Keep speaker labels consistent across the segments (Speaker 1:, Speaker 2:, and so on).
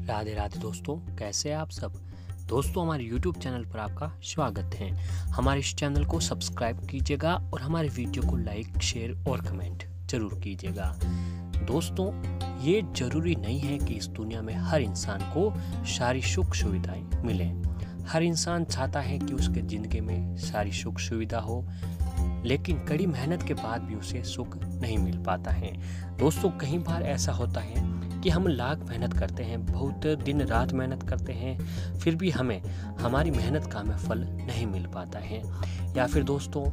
Speaker 1: राधे राधे दोस्तों, कैसे हैं आप सब। दोस्तों, हमारे YouTube चैनल पर आपका स्वागत है। हमारे इस चैनल को सब्सक्राइब कीजिएगा और हमारे वीडियो को लाइक, शेयर और कमेंट जरूर कीजिएगा। दोस्तों, ये जरूरी नहीं है कि इस दुनिया में हर इंसान को सारी सुख सुविधाएं मिले। हर इंसान चाहता है कि उसके जिंदगी में सारी सुख सुविधा हो, लेकिन कड़ी मेहनत के बाद भी उसे सुख नहीं मिल पाता है। दोस्तों, कई बार ऐसा होता है कि हम लाख मेहनत करते हैं, बहुत दिन रात मेहनत करते हैं, फिर भी हमें हमारी मेहनत का हमें फल नहीं मिल पाता है। या फिर दोस्तों,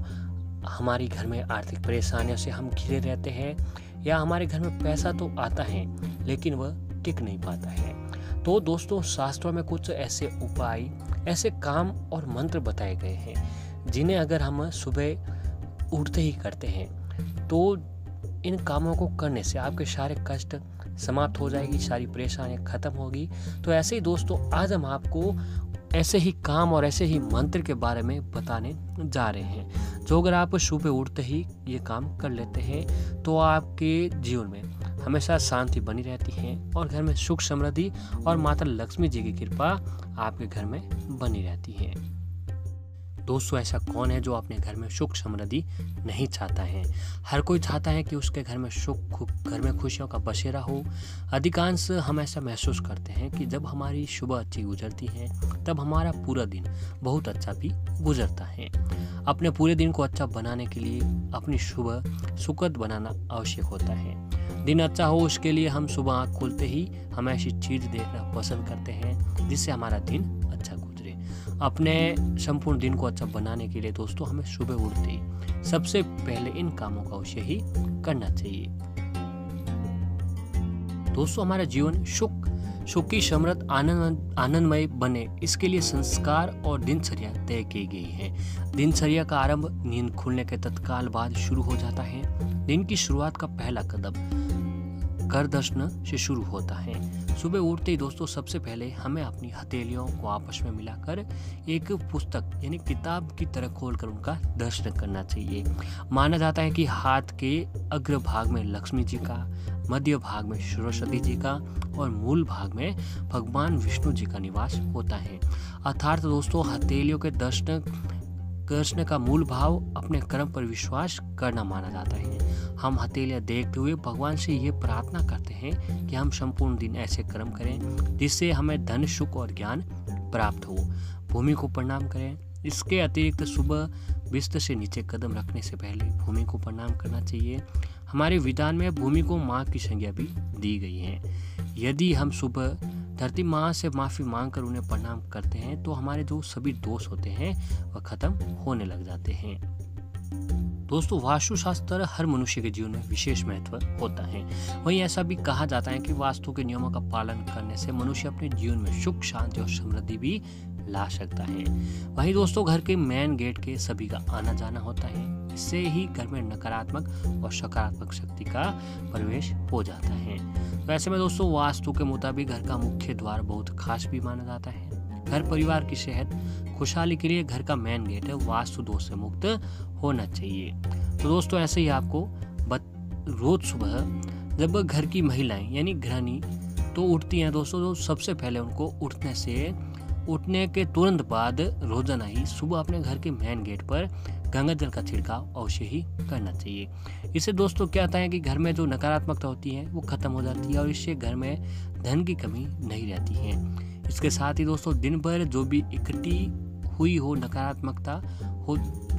Speaker 1: हमारी घर में आर्थिक परेशानियों से हम घिरे रहते हैं, या हमारे घर में पैसा तो आता है लेकिन वह टिक नहीं पाता है। तो दोस्तों, शास्त्रों में कुछ ऐसे उपाय, ऐसे काम और मंत्र बताए गए हैं जिन्हें अगर हम सुबह उठते ही करते हैं तो इन कामों को करने से आपके सारे कष्ट समाप्त हो जाएगी, सारी परेशानियां खत्म होगी। तो ऐसे ही दोस्तों, आज हम आपको ऐसे ही काम और ऐसे ही मंत्र के बारे में बताने जा रहे हैं, जो अगर आप सुबह उठते ही ये काम कर लेते हैं तो आपके जीवन में हमेशा शांति बनी रहती है और घर में सुख समृद्धि और माता लक्ष्मी जी की कृपा आपके घर में बनी रहती है। दोस्तों, ऐसा कौन है जो अपने घर में सुख समृद्धि नहीं चाहता है। हर कोई चाहता है कि उसके घर में घर में खुशियों का बसेरा हो। अधिकांश हम ऐसा महसूस करते हैं कि जब हमारी सुबह अच्छी गुजरती है तब हमारा पूरा दिन बहुत अच्छा भी गुजरता है। अपने पूरे दिन को अच्छा बनाने के लिए अपनी सुबह सुखद बनाना आवश्यक होता है। दिन अच्छा हो, उसके लिए हम सुबह आँख खोलते ही हम ऐसी चीज़ देखना पसंद करते हैं जिससे हमारा दिन अच्छा गुजरे। अपने संपूर्ण दिन को अच्छा बनाने के लिए दोस्तों, हमें सुबह उठते ही सबसे पहले इन कामों का अवश्य ही करना चाहिए। दोस्तों, हमारा जीवन सुखी, समृद्ध, आनंदमय बने, इसके लिए संस्कार और दिनचर्या तय की गई है। दिनचर्या का आरंभ नींद खुलने के तत्काल बाद शुरू हो जाता है। दिन की शुरुआत का पहला कदम कर दर्शन से शुरू होता है। सुबह उठते ही दोस्तों, सबसे पहले हमें अपनी हथेलियों को आपस में मिलाकर एक पुस्तक यानी किताब की तरह खोलकर उनका दर्शन करना चाहिए। माना जाता है कि हाथ के अग्र भाग में लक्ष्मी जी का, मध्य भाग में सरस्वती जी का और मूल भाग में भगवान विष्णु जी का निवास होता है। अर्थात दोस्तों, हथेलियों के दर्शन का मूल भाव अपने कर्म पर विश्वास करना माना जाता है। हम हथेलियां देखते हुए भगवान से ये प्रार्थना करते हैं कि हम संपूर्ण दिन ऐसे कर्म करें जिससे हमें धन, सुख और ज्ञान प्राप्त हो। भूमि को प्रणाम करें। इसके अतिरिक्त सुबह बिस्तर से नीचे कदम रखने से पहले भूमि को प्रणाम करना चाहिए। हमारे विधान में भूमि को माँ की संज्ञा भी दी गई है। यदि हम सुबह धरती माँ से माफ़ी मांगकर उन्हें प्रणाम करते हैं तो हमारे जो सभी दोष होते हैं वह खत्म होने लग जाते हैं। दोस्तों, वास्तुशास्त्र हर मनुष्य के जीवन में विशेष महत्व होता है। वहीं ऐसा भी कहा जाता है कि वास्तु के नियमों का पालन करने से मनुष्य अपने जीवन में सुख, शांति और समृद्धि भी ला सकता है। वहीं दोस्तों, घर के मेन गेट के सभी का आना जाना होता है। इससे ही घर में नकारात्मक और सकारात्मक शक्ति का प्रवेश हो जाता है। तो ऐसे में दोस्तों, वास्तु के मुताबिक घर का मुख्य द्वार बहुत खास भी माना जाता है। घर परिवार की सेहत, खुशहाली के लिए घर का मेन गेट वास्तु दोष से मुक्त होना चाहिए। तो दोस्तों, ऐसे ही आपको रोज सुबह जब घर की महिलाएं यानी गृहिणी तो उठती हैं दोस्तों, तो सबसे पहले उनको उठने के तुरंत बाद रोजाना ही सुबह अपने घर के मेन गेट पर गंगा जल का छिड़काव अवश्य ही करना चाहिए। इससे दोस्तों क्या होता है कि घर में जो नकारात्मकता होती है वो खत्म हो जाती है और इससे घर में धन की कमी नहीं रहती है। इसके साथ ही दोस्तों, दिन भर जो भी इकट्ठी हुई हो नकारात्मकता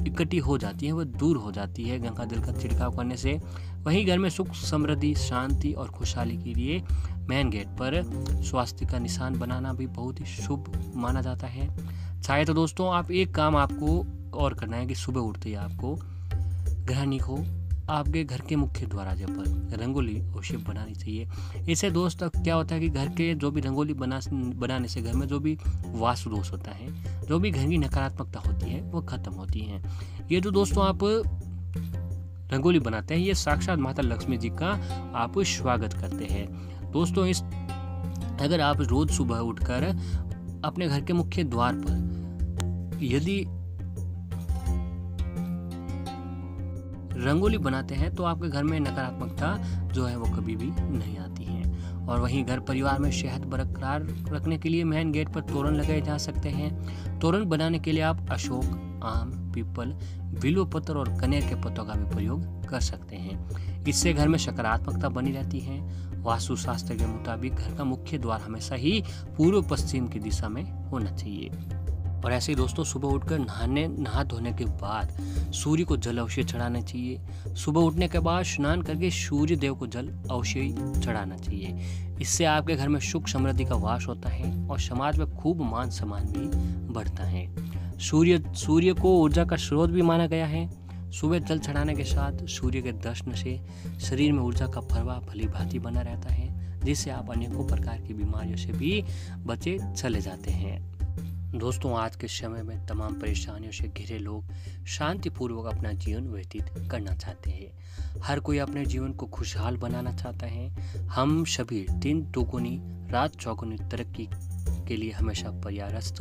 Speaker 1: इकट्ठी हो जाती है वह दूर हो जाती है गंगा जल का छिड़काव करने से। वहीं घर में सुख, समृद्धि, शांति और खुशहाली के लिए मेन गेट पर स्वास्थ्य का निशान बनाना भी बहुत ही शुभ माना जाता है। चाहे तो दोस्तों, आप एक काम आपको और करना है कि सुबह उठते ही आपको गृहिणी को आपके घर के मुख्य दरवाजे पर रंगोली अवश्य बनानी चाहिए। इससे दोस्तों क्या होता है कि घर के जो भी रंगोली बनाने से घर में जो भी वास्तु दोष होता है, जो भी घर की नकारात्मकता होती है वो खत्म होती है। ये जो दोस्तों आप रंगोली बनाते हैं, ये साक्षात माता लक्ष्मी जी का आप स्वागत करते हैं। दोस्तों, अगर आप रोज सुबह उठकर अपने घर के मुख्य द्वार पर यदि रंगोली बनाते हैं तो आपके घर में नकारात्मकता जो है वो कभी भी नहीं आती है। और वहीं घर परिवार में सेहत बरकरार रखने के लिए मेन गेट पर तोरण लगाए जा सकते हैं। तोरण बनाने के लिए आप अशोक, आम, पीपल, बिल्व पत्र और कनेर के पत्तों का भी प्रयोग कर सकते हैं। इससे घर में सकारात्मकता बनी रहती है। वास्तुशास्त्र के मुताबिक घर का मुख्य द्वार हमेशा ही पूर्व पश्चिम की दिशा में होना चाहिए। और ऐसे ही दोस्तों, सुबह उठकर नहा धोने के बाद सूर्य को जल अवश्य चढ़ाना चाहिए। सुबह उठने के बाद स्नान करके सूर्य देव को जल अवश्य चढ़ाना चाहिए। इससे आपके घर में सुख समृद्धि का वास होता है और समाज में खूब मान सम्मान भी बढ़ता है। सूर्य को ऊर्जा का स्रोत भी माना गया है। सुबह जल चढ़ाने के साथ सूर्य के दर्शन से शरीर में ऊर्जा का प्रवाह भली भांति बना रहता है, जिससे आप अनेकों प्रकार की बीमारियों से भी बचे चले जाते हैं। दोस्तों, आज के समय में तमाम परेशानियों से घिरे लोग शांतिपूर्वक अपना जीवन व्यतीत करना चाहते हैं। हर कोई अपने जीवन को खुशहाल बनाना चाहता है। हम सभी दिन दोगुनी रात चौगुनी तरक्की के लिए हमेशा प्रयास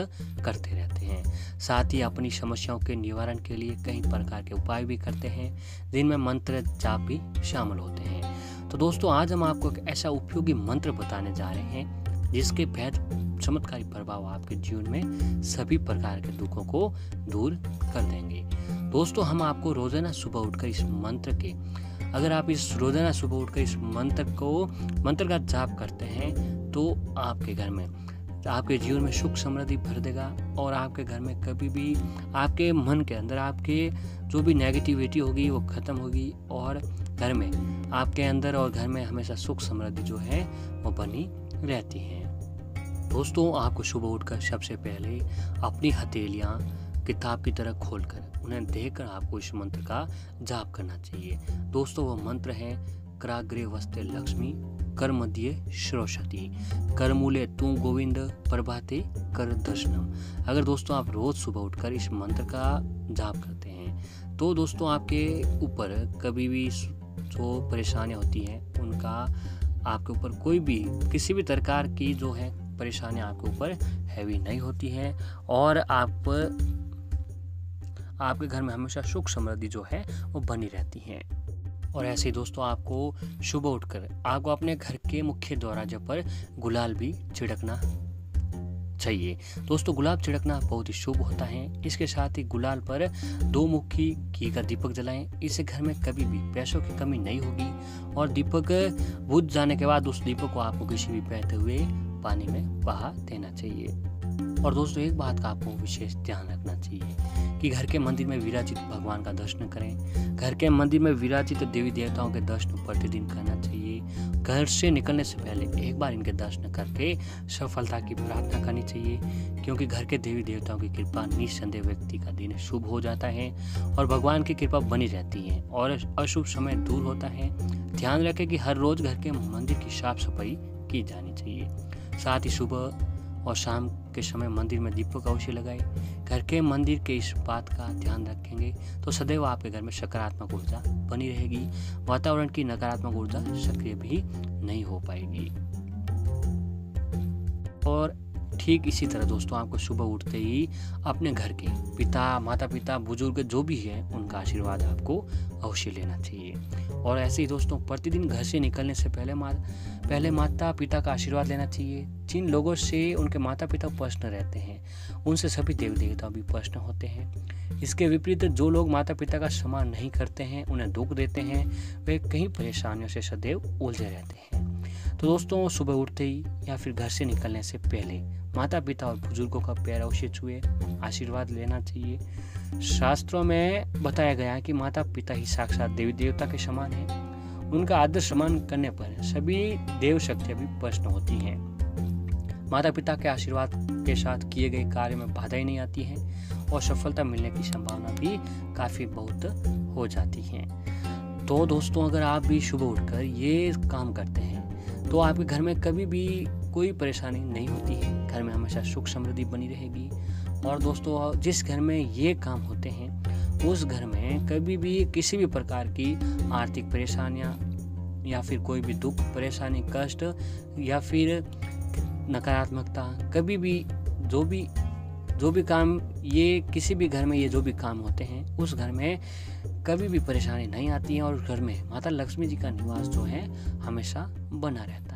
Speaker 1: करते रहते हैं। साथ ही अपनी समस्याओं के निवारण के लिए कई प्रकार के उपाय भी करते हैं, जिनमें मंत्र जाप भी शामिल होते हैं। तो दोस्तों, आज हम आपको एक ऐसा उपयोगी मंत्र बताने जा रहे हैं जिसके बेहद चमत्कारी प्रभाव आपके जीवन में सभी प्रकार के दुखों को दूर कर देंगे। दोस्तों, हम आपको रोजाना सुबह उठकर इस मंत्र का जाप करते हैं तो आपके घर में, आपके जीवन में सुख समृद्धि भर देगा और आपके घर में कभी भी आपके मन के अंदर आपके जो भी नेगेटिविटी होगी वो खत्म होगी और घर में आपके अंदर और घर में हमेशा सुख समृद्धि जो है वो बनी रहती है। दोस्तों, आपको सुबह उठकर सबसे पहले अपनी हथेलियां किताब की तरह खोलकर उन्हें देखकर आपको इस मंत्र का जाप करना चाहिए। दोस्तों, वो मंत्र है कराग्रे वस्ते लक्ष्मी कर मध्य सरस्वती कर मूले तू गोविंद प्रभाते कर दर्शनम। अगर दोस्तों आप रोज सुबह उठकर इस मंत्र का जाप करते हैं तो दोस्तों आपके ऊपर कभी भी जो परेशानियां होती हैं उनका आपके ऊपर कोई भी किसी भी प्रकार की जो है परेशानियां आपके ऊपर हैवी नहीं होती हैं और आपके घर में हमेशा सुख समृद्धि जो है वो बनी रहती है। और ऐसे ही दोस्तों, आपको सुबह उठकर आपको अपने घर के मुख्य दरवाजे पर गुलाल भी छिड़कना चाहिए। दोस्तों, गुलाब छिड़कना बहुत ही शुभ होता है। इसके साथ ही गुलाल पर 2 मुखी घी का दीपक जलाएं। इससे घर में कभी भी पैसों की कमी नहीं होगी और दीपक बुझ जाने के बाद उस दीपक को आपको किसी भी बहते हुए पानी में बहा देना चाहिए। और दोस्तों, एक बात का आपको विशेष ध्यान रखना चाहिए कि घर के मंदिर में विराजित भगवान का दर्शन करें। घर के मंदिर में विराजित देवी देवताओं के दर्शन प्रतिदिन करना चाहिए। घर से निकलने से पहले एक बार इनके दर्शन करके सफलता की प्रार्थना करनी चाहिए, क्योंकि घर के देवी देवताओं की कृपा निस्संदेह व्यक्ति का दिन शुभ हो जाता है और भगवान की कृपा बनी रहती है और अशुभ समय दूर होता है। ध्यान रखें कि हर रोज घर के मंदिर की साफ सफाई की जानी चाहिए। साथ ही सुबह और शाम के समय मंदिर में दीपक अवश्य लगाए। घर के मंदिर के इस बात का ध्यान रखेंगे तो सदैव आपके घर में सकारात्मक ऊर्जा बनी रहेगी। वातावरण की नकारात्मक ऊर्जा सक्रिय भी नहीं हो पाएगी। और ठीक इसी तरह दोस्तों, आपको सुबह उठते ही अपने घर के माता पिता बुजुर्ग जो भी है उनका आशीर्वाद आपको अवश्य लेना चाहिए। और ऐसे ही दोस्तों, प्रतिदिन घर से निकलने से पहले माता पिता का आशीर्वाद लेना चाहिए। जिन लोगों से उनके माता पिता प्रश्न रहते हैं उनसे सभी देवी देवता भी प्रश्न होते हैं। इसके विपरीत जो लोग माता पिता का सम्मान नहीं करते हैं, उन्हें दुख देते हैं, वे कई परेशानियों से सदैव उलझे रहते हैं। तो दोस्तों, सुबह उठते ही या फिर घर से निकलने से पहले माता पिता और बुजुर्गों का पैर अवश्य छुए आशीर्वाद लेना चाहिए। शास्त्रों में बताया गया है कि माता पिता ही साक्षात देवी देवता के समान हैं। उनका आदर सम्मान करने पर सभी देव शक्तियां भी प्रसन्न होती हैं। माता पिता के आशीर्वाद के साथ किए गए कार्य में बाधाएं नहीं आती हैं और सफलता मिलने की संभावना भी काफी बहुत हो जाती है। तो दोस्तों, अगर आप भी सुबह उठकर ये काम करते हैं तो आपके घर में कभी भी कोई परेशानी नहीं होती है। घर में हमेशा सुख समृद्धि बनी रहेगी। और दोस्तों, जिस घर में ये काम होते हैं उस घर में कभी भी किसी भी प्रकार की आर्थिक परेशानियां या फिर कोई भी दुख परेशानी कष्ट या फिर नकारात्मकता कभी भी जो भी काम ये किसी भी घर में ये जो भी काम होते हैं उस घर में कभी भी परेशानी नहीं आती है और उस घर में माता लक्ष्मी जी का निवास जो है हमेशा बना रहता है।